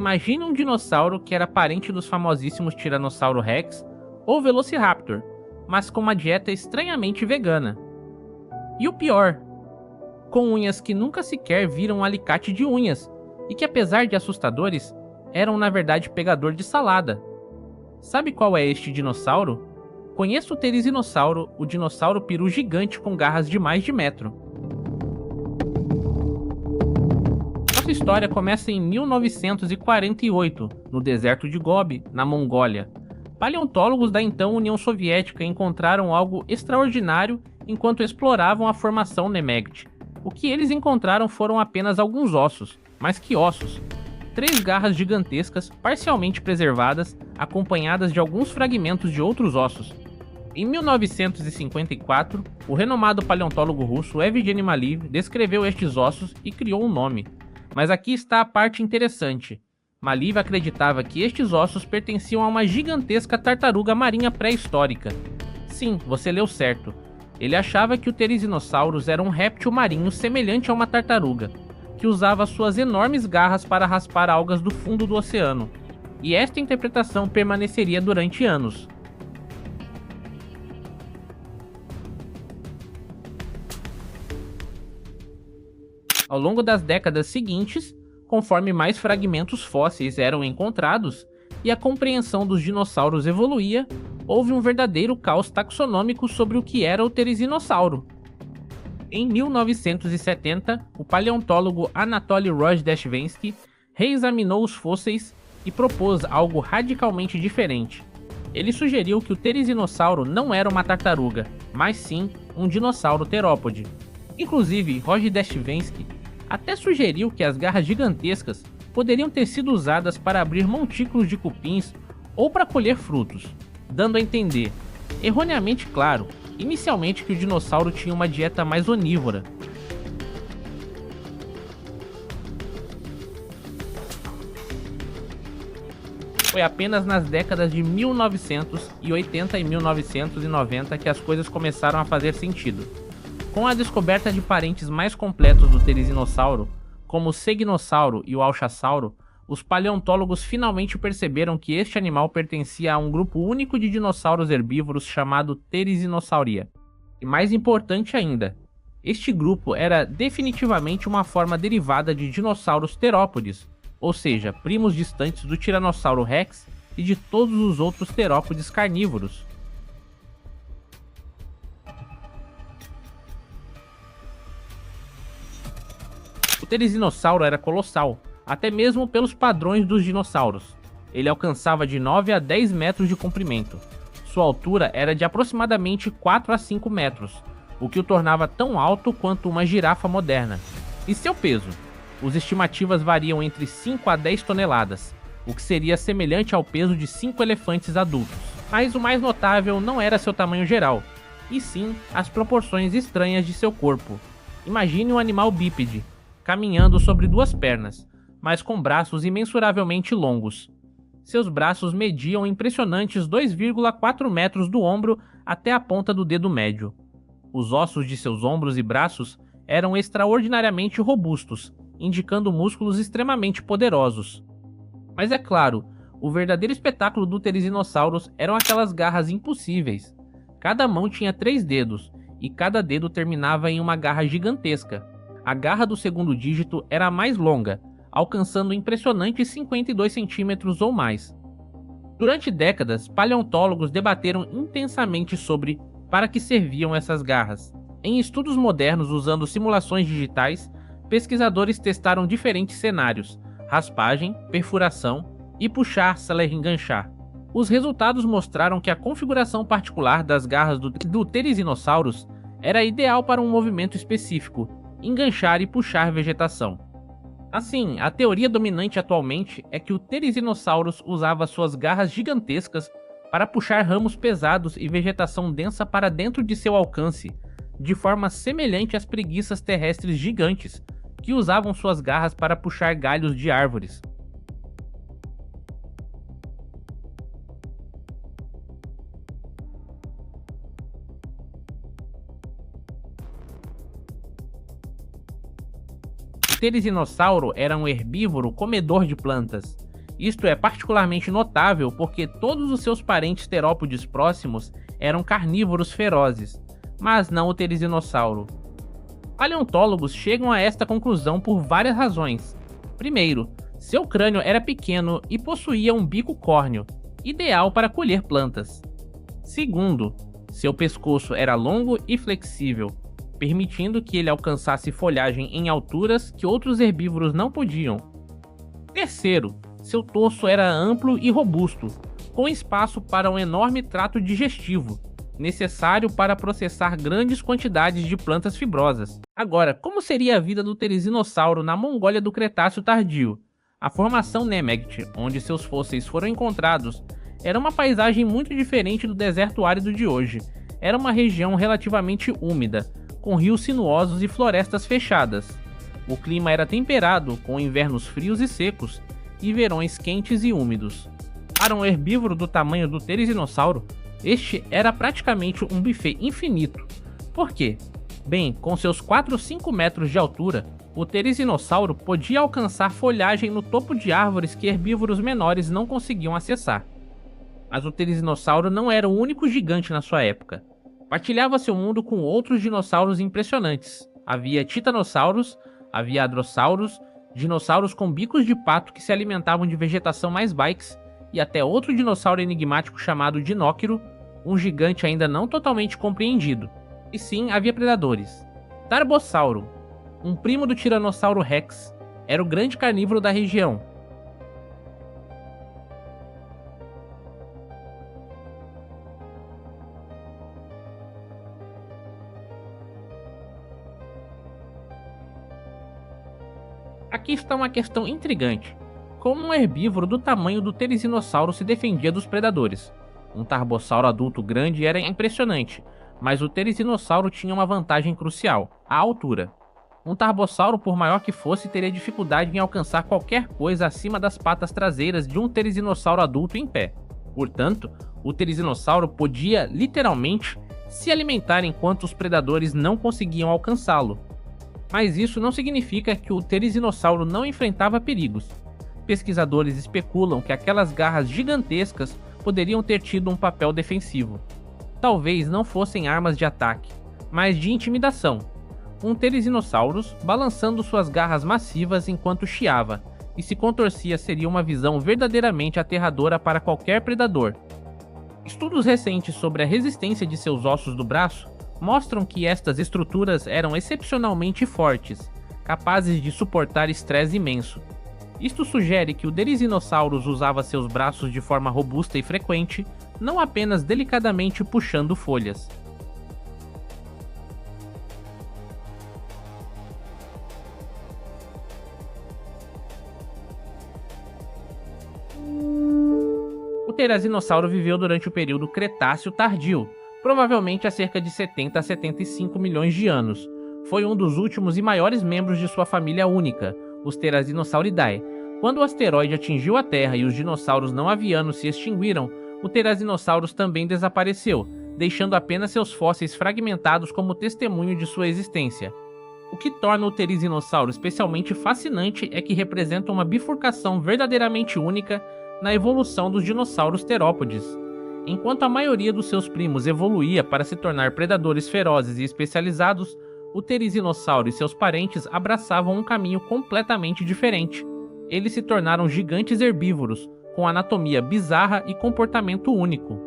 Imagine um dinossauro que era parente dos famosíssimos Tiranossauro Rex ou Velociraptor, mas com uma dieta estranhamente vegana. E o pior, com unhas que nunca sequer viram um alicate de unhas, e que apesar de assustadores, eram na verdade pegador de salada. Sabe qual é este dinossauro? Conheça o Therizinosauro, o dinossauro peru gigante com garras de mais de metro. Nossa história começa em 1948, no deserto de Gobi, na Mongólia. Paleontólogos da então União Soviética encontraram algo extraordinário enquanto exploravam a formação Nemegt. O que eles encontraram foram apenas alguns ossos, mas que ossos! 3 garras gigantescas, parcialmente preservadas, acompanhadas de alguns fragmentos de outros ossos. Em 1954, o renomado paleontólogo russo Evgeny Maliv descreveu estes ossos e criou um nome. Mas aqui está a parte interessante. Maliv acreditava que estes ossos pertenciam a uma gigantesca tartaruga marinha pré-histórica. Sim, você leu certo. Ele achava que o Therizinosaurus era um réptil marinho semelhante a uma tartaruga, que usava suas enormes garras para raspar algas do fundo do oceano. E esta interpretação permaneceria durante anos. Ao longo das décadas seguintes, conforme mais fragmentos fósseis eram encontrados e a compreensão dos dinossauros evoluía, houve um verdadeiro caos taxonômico sobre o que era o Therizinosauro. Em 1970, o paleontólogo Anatoly Rojdestvensky reexaminou os fósseis e propôs algo radicalmente diferente. Ele sugeriu que o Therizinosauro não era uma tartaruga, mas sim um dinossauro terópode. Inclusive, Rojdestvensky até sugeriu que as garras gigantescas poderiam ter sido usadas para abrir montículos de cupins ou para colher frutos, dando a entender, erroneamente claro, inicialmente que o dinossauro tinha uma dieta mais onívora. Foi apenas nas décadas de 1980 e 1990 que as coisas começaram a fazer sentido. Com a descoberta de parentes mais completos do Therizinosauro, como o Segnossauro e o Alchasauro, os paleontólogos finalmente perceberam que este animal pertencia a um grupo único de dinossauros herbívoros chamado Therizinossauria. E mais importante ainda, este grupo era definitivamente uma forma derivada de dinossauros terópodes, ou seja, primos distantes do Tiranossauro Rex e de todos os outros terópodes carnívoros. O Therizinosauro era colossal, até mesmo pelos padrões dos dinossauros. Ele alcançava de 9 a 10 metros de comprimento. Sua altura era de aproximadamente 4 a 5 metros, o que o tornava tão alto quanto uma girafa moderna. E seu peso? As estimativas variam entre 5 a 10 toneladas, o que seria semelhante ao peso de 5 elefantes adultos. Mas o mais notável não era seu tamanho geral, e sim as proporções estranhas de seu corpo. Imagine um animal bípede, caminhando sobre 2 pernas, mas com braços imensuravelmente longos. Seus braços mediam impressionantes 2,4 metros do ombro até a ponta do dedo médio. Os ossos de seus ombros e braços eram extraordinariamente robustos, indicando músculos extremamente poderosos. Mas é claro, o verdadeiro espetáculo do Therizinosaurus eram aquelas garras impossíveis. Cada mão tinha 3 dedos, e cada dedo terminava em uma garra gigantesca. A garra do segundo dígito era a mais longa, alcançando impressionantes 52 centímetros ou mais. Durante décadas, paleontólogos debateram intensamente sobre para que serviam essas garras. Em estudos modernos usando simulações digitais, pesquisadores testaram diferentes cenários: raspagem, perfuração e puxar/enganchar. Os resultados mostraram que a configuração particular das garras do Therizinosaurus era ideal para um movimento específico: enganchar e puxar vegetação. Assim, a teoria dominante atualmente é que o Therizinosaurus usava suas garras gigantescas para puxar ramos pesados e vegetação densa para dentro de seu alcance, de forma semelhante às preguiças terrestres gigantes, que usavam suas garras para puxar galhos de árvores. O Therizinosauro era um herbívoro comedor de plantas. Isto é particularmente notável porque todos os seus parentes terópodes próximos eram carnívoros ferozes, mas não o terizinossauro. Paleontólogos chegam a esta conclusão por várias razões. Primeiro, seu crânio era pequeno e possuía um bico córneo, ideal para colher plantas. Segundo, seu pescoço era longo e flexível, permitindo que ele alcançasse folhagem em alturas que outros herbívoros não podiam. Terceiro, seu torso era amplo e robusto, com espaço para um enorme trato digestivo, necessário para processar grandes quantidades de plantas fibrosas. Agora, como seria a vida do terizinossauro na Mongólia do Cretáceo Tardio? A formação Nemegt, onde seus fósseis foram encontrados, era uma paisagem muito diferente do deserto árido de hoje. Era uma região relativamente úmida, com rios sinuosos e florestas fechadas. O clima era temperado, com invernos frios e secos, e verões quentes e úmidos. Para um herbívoro do tamanho do terizinossauro, este era praticamente um buffet infinito. Por quê? Bem, com seus 4 ou 5 metros de altura, o terizinossauro podia alcançar folhagem no topo de árvores que herbívoros menores não conseguiam acessar. Mas o terizinossauro não era o único gigante na sua época. Partilhava seu mundo com outros dinossauros impressionantes. Havia titanossauros, havia hadrossauros, dinossauros com bicos de pato que se alimentavam de vegetação mais bikes, e até outro dinossauro enigmático chamado Dinóquero, um gigante ainda não totalmente compreendido. E sim, havia predadores. Tarbossauro, um primo do Tiranossauro Rex, era o grande carnívoro da região. Aqui está uma questão intrigante. Como um herbívoro do tamanho do terizinossauro se defendia dos predadores? Um tarbossauro adulto grande era impressionante, mas o terizinossauro tinha uma vantagem crucial: a altura. Um tarbossauro, por maior que fosse, teria dificuldade em alcançar qualquer coisa acima das patas traseiras de um terizinossauro adulto em pé. Portanto, o terizinossauro podia, literalmente, se alimentar enquanto os predadores não conseguiam alcançá-lo. Mas isso não significa que o terizinossauro não enfrentava perigos. Pesquisadores especulam que aquelas garras gigantescas poderiam ter tido um papel defensivo. Talvez não fossem armas de ataque, mas de intimidação. Um Therizinosaurus balançando suas garras massivas enquanto chiava, e se contorcia seria uma visão verdadeiramente aterradora para qualquer predador. Estudos recentes sobre a resistência de seus ossos do braço mostram que estas estruturas eram excepcionalmente fortes, capazes de suportar estresse imenso. Isto sugere que o Therizinosaurus usava seus braços de forma robusta e frequente, não apenas delicadamente puxando folhas. O Terazinossauro viveu durante o período Cretáceo Tardio, provavelmente há cerca de 70 a 75 milhões de anos. Foi um dos últimos e maiores membros de sua família única, os Therizinosauridae. Quando o asteroide atingiu a Terra e os dinossauros não avianos se extinguiram, o Therizinosaurus também desapareceu, deixando apenas seus fósseis fragmentados como testemunho de sua existência. O que torna o Therizinosauro especialmente fascinante é que representa uma bifurcação verdadeiramente única na evolução dos dinossauros terópodes. Enquanto a maioria dos seus primos evoluía para se tornar predadores ferozes e especializados, o Therizinossauro e seus parentes abraçavam um caminho completamente diferente. Eles se tornaram gigantes herbívoros, com anatomia bizarra e comportamento único.